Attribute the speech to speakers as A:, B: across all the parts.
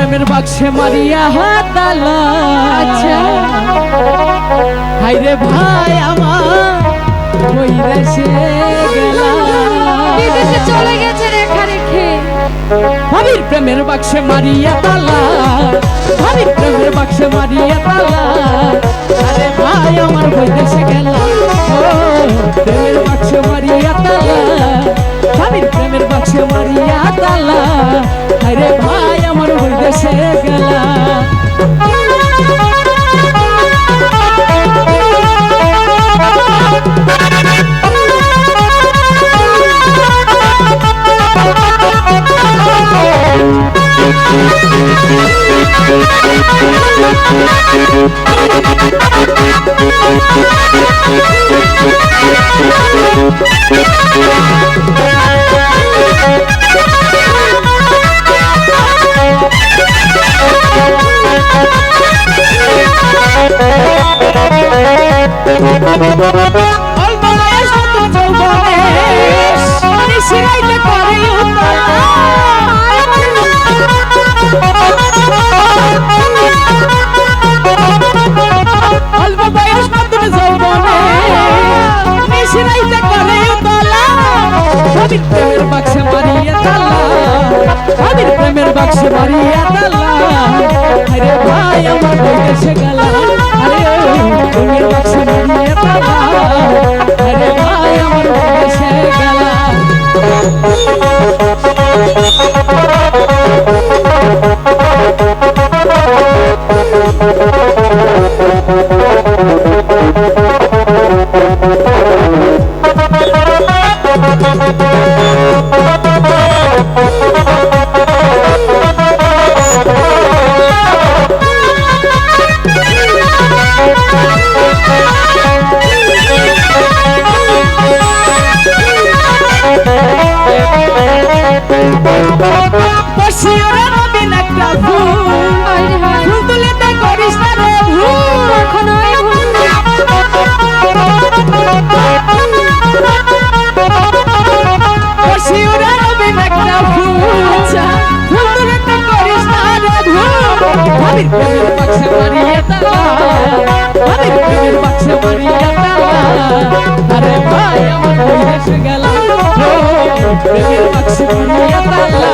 A: প্রেমের বাক্সে মারিয়া তালা।
B: আচ্ছা
A: হাইরে ভাই আমার ওই দেশে গেলা,
B: বিদেশে চলে গেছে রেখা রেখে।
A: ভাবির প্রেমের বাক্সে মারিয়া তালা, ভাবির প্রেমের বাক্সে মারিয়া তালা। আরে ভাই আমার ওই দেশে গেলা, ও প্রেমের বাক্সে মারিয়া তালা, ভাবির প্রেমের বাক্সে মারিয়া তালা। আরে ভাই আমার ওই দেশে গেলা। অল্প বয়স নতুন যৌবনে নিশিরাইতে করে অল্প বয়স নতুন যৌবনে নিশিরাইতে করে উতলা। ভাবির প্রেমের বাক্সে মারিয়া তালা, ভাবির প্রেমের বাক্সে মারিয়া তালা। আরে ভাই আমার ওই দেশে গেলা, আরে প্রেমের বাক্সে মারিয়া তালা। আরে ভাই আমার ওই দেশে গেলা। বসিওরা নবীন একটা ফুল, ফুল তুলেতে করিস না রে ভুল।
B: কখনোই ভুল না।
A: বসিওরা নবীন একটা ফুল, ফুল তুলেতে করিস না রে ভুল। ভাবির প্রেমের বাক্সে মারিয়া তালা, ভাবির প্রেমের বাক্সে মারিয়া তালা। আরে ভাই আমার ওই দেশে গেলা, প্রেমের বাক্সে মারিয়া তালা।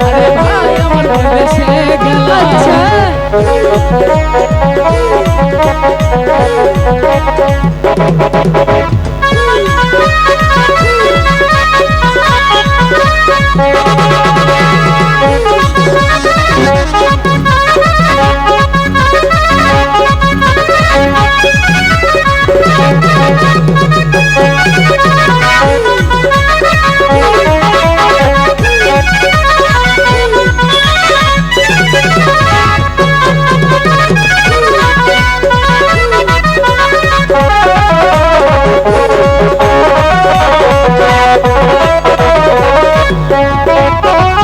A: আরে ভাই আমার ওই দেশে গেলা।
B: আচ্ছা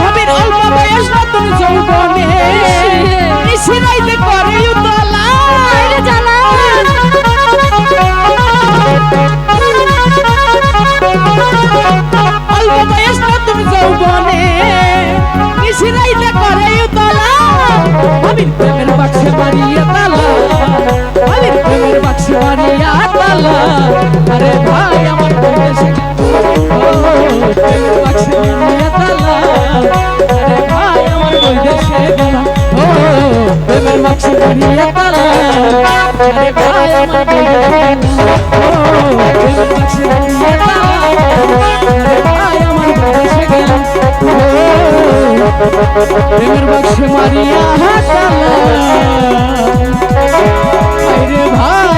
B: ভাবির অল্প বয়স নতুন যৌবনে নিশিরাইতে করে উতলা। আরে জ্বালা।
A: অল্প বয়স নতুন যৌবনে নিশিরাইতে করে উতলা। ভাবির প্রেমের বাক্সে মারিয়া তালা, ভাবির প্রেমের বাক্সে মারিয়া তালা। আরে ভাই আমার ওই দেশে প্রেমের বাক্সে মারিয়া তালা। আরে ভাই আমার ওই দেশে গেলা, ও প্রেমের বাক্সে মারিয়া তালা। আরে ভাই আমার ওই দেশে গেলা, ও প্রেমের বাক্সে মারিয়া তালা। আরে ভাই আমার ওই দেশে গেলা, ও প্রেমের বাক্সে মারিয়া তালা। আরে ভাই